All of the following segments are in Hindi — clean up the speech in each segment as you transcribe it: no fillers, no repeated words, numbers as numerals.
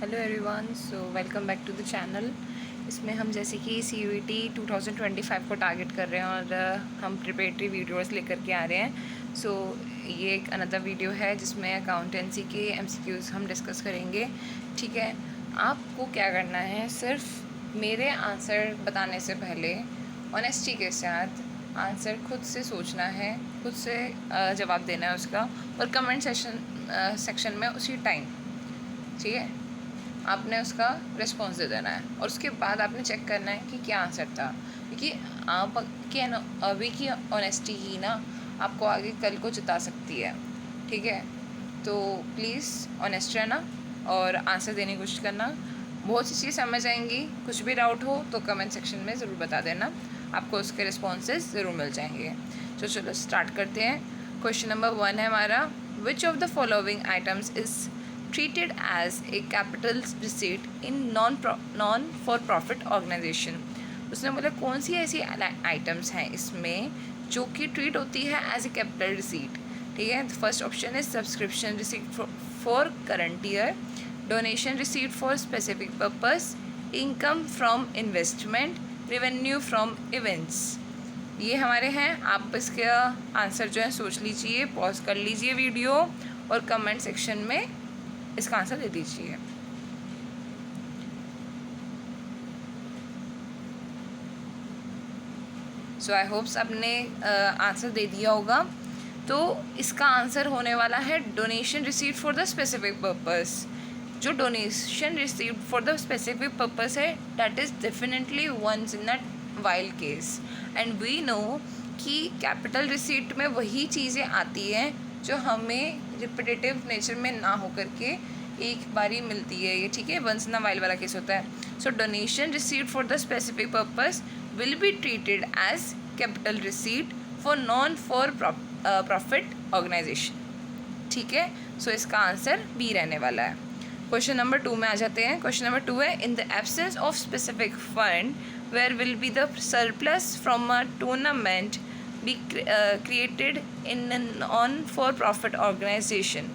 Hello everyone, so welcome back to the channel. इसमें हम जैसे कि CUET 2025 को टारगेट कर रहे हैं और हम प्रिपरेटरी वीडियोस लेकर के आ रहे हैं। सो ये एक अनदर वीडियो है जिसमें अकाउंटेंसी के MCQs हम डिस्कस करेंगे। ठीक है, आपको क्या करना है, सिर्फ मेरे आंसर बताने से पहले ऑनेस्टी के साथ आंसर खुद से सोचना है, खुद से जवाब देना है उसका, और कमेंट सेक्शन में उसी टाइम, ठीक है, आपने उसका रिस्पॉन्स दे देना है। और उसके बाद आपने चेक करना है कि क्या आंसर था, क्योंकि आप की अभी की ऑनेस्टी ही ना आपको आगे कल को जिता सकती है। ठीक है, तो प्लीज़ ऑनेस्ट रहना और आंसर देने की कोशिश करना। बहुत सी चीज़ समझ आएंगी। कुछ भी डाउट हो तो कमेंट सेक्शन में ज़रूर बता देना, आपको उसके रिस्पॉन्सेज ज़रूर मिल जाएंगे। तो चलो स्टार्ट करते हैं। क्वेश्चन नंबर 1 है हमारा, which of the following items is treated as a capital receipt in non for profit organization। उसने बोला कौन सी ऐसी आइटम्स हैं इसमें जो कि ट्रीट होती है एज ए कैपिटल रिसीट। ठीक है, फर्स्ट ऑप्शन है subscription receipt for current year, donation receipt for specific purpose, income from investment, revenue from events. ये हमारे हैं। आप इसका आंसर जो है सोच लीजिए, पॉज कर लीजिए वीडियो और कमेंट सेक्शन में इसका आंसर दे दीजिए। सो आई होप्स आपने आंसर दे दिया होगा। तो इसका आंसर होने वाला है donation received for the specific purpose. जो donation received for the specific purpose है, that is definitely once in a wild case, and we know कि कैपिटल रिसीट में वही चीज़ें आती हैं जो हमें रिपीटेटिव नेचर में ना हो करके एक बारी मिलती है। ये ठीक है, वंस इन अ वाइल वाला केस होता है। So donation received for the specific purpose will be treated as capital receipt for non for profit organisation. ठीक है, सो इसका आंसर बी रहने वाला है। क्वेश्चन नंबर 2 में आ जाते हैं। क्वेश्चन नंबर 2 है, in the absence of specific fund where will be the surplus from a tournament be created in non for profit organisation.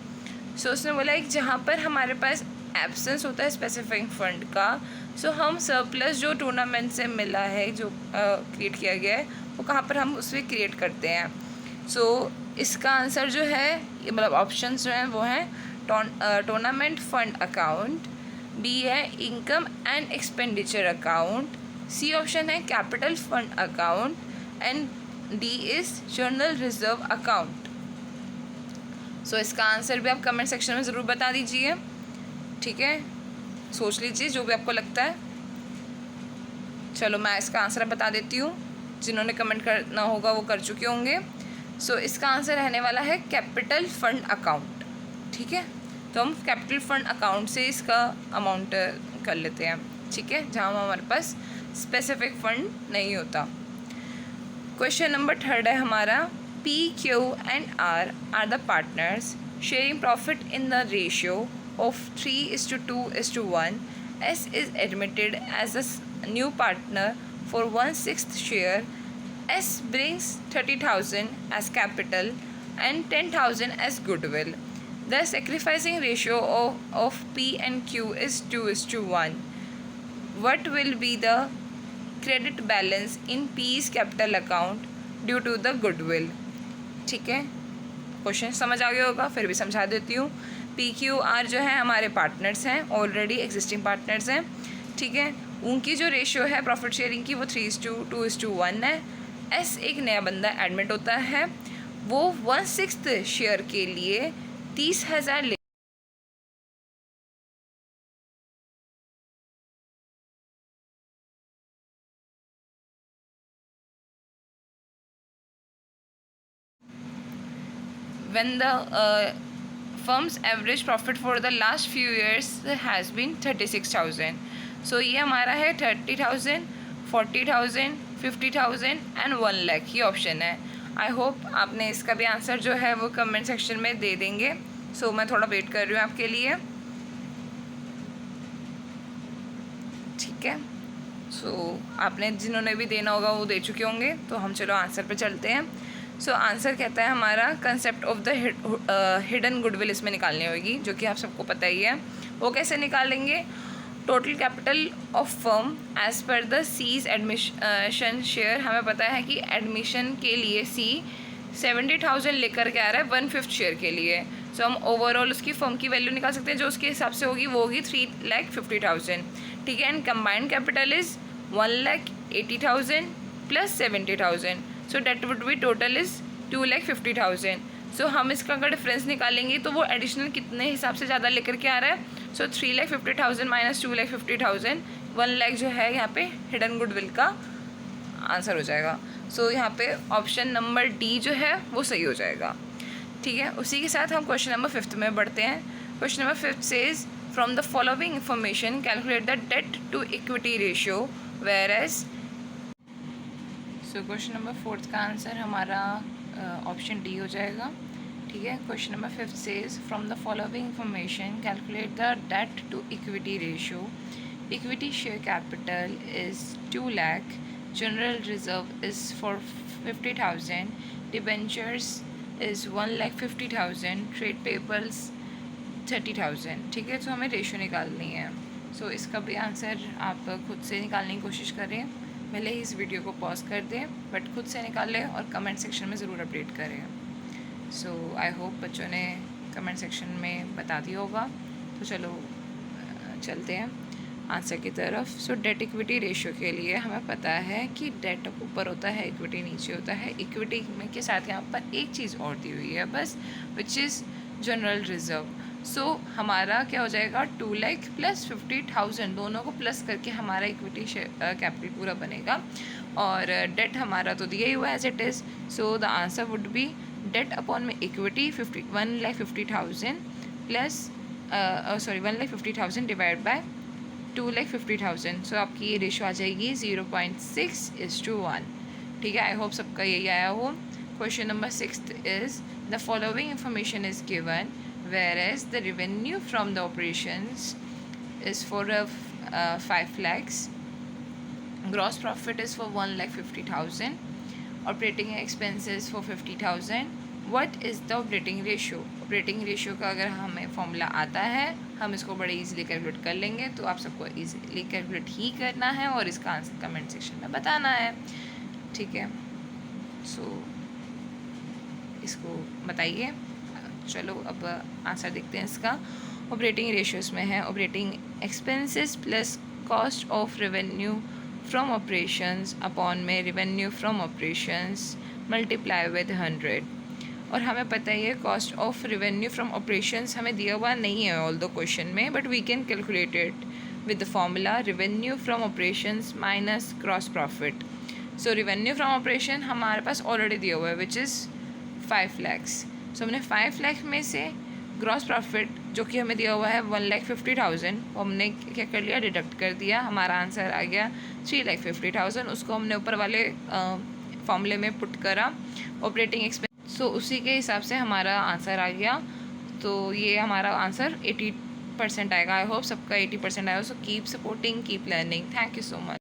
So उसने बोला एक जहाँ पर हमारे पास एब्सेंस होता है स्पेसिफिक फंड का, सो हम सरप्लस जो टूर्नामेंट से मिला है, जो क्रिएट किया गया है, वो कहाँ पर हम उसमें क्रिएट करते हैं। सो इसका आंसर जो है, ये मतलब ऑप्शंस जो हैं वो हैं टूर्नामेंट फंड अकाउंट, बी है income and expenditure account, C option है capital fund account, and D is general reserve account. So इसका आंसर भी आप कमेंट सेक्शन में ज़रूर बता दीजिए। ठीक है, सोच लीजिए जो भी आपको लगता है। चलो मैं इसका आंसर बता देती हूँ, जिन्होंने कमेंट करना होगा वो कर चुके होंगे। सो इसका आंसर रहने वाला है कैपिटल फंड अकाउंट। ठीक है, तो हम कैपिटल फंड अकाउंट से इसका अमाउंट कर लेते हैं। ठीक है, जहाँ हमारे पास स्पेसिफिक फंड नहीं होता। क्वेश्चन नंबर 3 है हमारा, P, Q and R are the partners sharing profit in the ratio of 3:2:1. S is admitted as a new partner for 1/6 share. S brings 30,000 as capital and 10,000 as goodwill. The sacrificing ratio of P and Q is 2:1. What will be the credit balance in P's capital account due to the goodwill? ठीक है, क्वेश्चन समझ आ गया होगा, फिर भी समझा देती हूँ। PQR जो है हमारे पार्टनर्स हैं, ऑलरेडी एग्जिस्टिंग पार्टनर्स हैं। ठीक है, उनकी जो रेशियो है प्रॉफिट शेयरिंग की वो 3:2:1 है। S एक नया बंदा एडमिट होता है, वो 1/6 शेयर के लिए 30,000 when the firm's average profit for the last few years has been 36,000. सो ये हमारा है 30,000, 40,000, 50,000 एंड 1 लाख। ये ऑप्शन है। आई होप आपने इसका भी आंसर जो है वो कमेंट सेक्शन में दे देंगे। सो मैं थोड़ा वेट कर रही हूँ आपके लिए। ठीक है, सो आपने जिन्होंने भी देना होगा वो दे चुके होंगे। तो हम चलो आंसर पे चलते हैं। सो आंसर कहता है हमारा concept of the hidden goodwill इसमें निकालनी होगी, जो कि आप सबको पता ही है। वो कैसे निकालेंगे? Total capital of firm as per the C's admission share. हमें पता है कि एडमिशन के लिए सी 70,000 लेकर के आ रहा है 1/5 शेयर के लिए। सो हम ओवरऑल उसकी फर्म की वैल्यू निकाल सकते हैं, जो उसके हिसाब से होगी वो होगी 3,50,000। ठीक है, and combined capital is 1,80,000 plus 70,000। So debt would be total is 2,50,000। So हम इसका अगर डिफरेंस निकालेंगे तो वो एडिशनल कितने हिसाब से ज़्यादा लेकर के आ रहा है? सो 3,50,000 माइनस 2,50,000, 1 लाख जो है यहाँ पे हिडन गुडविल का आंसर हो जाएगा। सो यहाँ पे ऑप्शन नंबर डी जो है वो सही हो जाएगा। ठीक है, उसी के साथ हम क्वेश्चन नंबर 5 में बढ़ते हैं। Question number 5 says from the following information calculate the debt to equity ratio whereas. So question number 4 का आंसर हमारा ऑप्शन डी हो जाएगा। ठीक है, question number 5 says from the following information calculate the debt to equity ratio. Equity share capital is 2 lakh, general reserve is for 50,000, debentures is 1,50,000, trade papers 30,000। ठीक है, तो हमें रेशो निकालनी है। सो इसका भी आंसर आप खुद से निकालने की कोशिश करें, पहले ही इस वीडियो को पॉज कर दें, बट खुद से निकालें और कमेंट सेक्शन में ज़रूर अपडेट करें। सो आई होप बच्चों ने कमेंट सेक्शन में बता दिया होगा। तो चलो चलते हैं आंसर की तरफ। सो डेट इक्विटी रेशियो के लिए हमें पता है कि डेट ऊपर होता है, इक्विटी नीचे होता है। इक्विटी में के साथ यहाँ पर एक चीज़ और दी हुई है बस, विच इज़ जनरल रिजर्व। सो हमारा क्या हो जाएगा? 2 लाख प्लस 50,000, दोनों को प्लस करके हमारा इक्विटी कैपिटल पूरा बनेगा। और डेट हमारा तो दिया ही हुआ as it is. So the answer would be debt upon में equity 1,50,000 plus 1,50,000 divide by 2,50,000। So आपकी ये रेशो आ जाएगी 0.6:1। ठीक है, आई होप सबका यही आया हो। Question number 6 is the following information is given whereas the revenue from the operations is for 5 lakhs, gross profit is for 1,50,000, operating expenses for 50,000. what is the operating ratio? operating ratio का अगर हमें फॉर्मूला आता है हम इसको बड़े इजीली कैलकुलेट कर लेंगे, तो आप सबको इजीली कैलकुलेट ही करना है और इसका आंसर कमेंट सेक्शन में बताना है। ठीक है, सो इसको बताइए। चलो अब आंसर देखते हैं इसका। ऑपरेटिंग रेशियोज़ में है operating expenses plus cost of revenue from operations upon में revenue from operations multiply with 100। और हमें पता है ये cost of revenue from operations हमें दिया हुआ नहीं है ऑल द क्वेश्चन में, but we can calculate it with the formula revenue from operations minus gross profit. So revenue from operation हमारे पास ऑलरेडी दिया हुआ है विच इज़ 5 lakhs। सो हमने 5 लाख में से ग्रॉस प्रॉफिट जो कि हमें दिया हुआ है 1,50,000, वो हमने क्या कर लिया? डिडक्ट कर दिया। हमारा आंसर आ गया 3,50,000। उसको हमने ऊपर वाले फॉर्मूले में पुट करा ऑपरेटिंग एक्सपेंस। सो उसी के हिसाब से हमारा आंसर आ गया। तो ये हमारा आंसर 80% आएगा। आई होप सबका 80% आया। So keep supporting, keep learning. Thank you so much.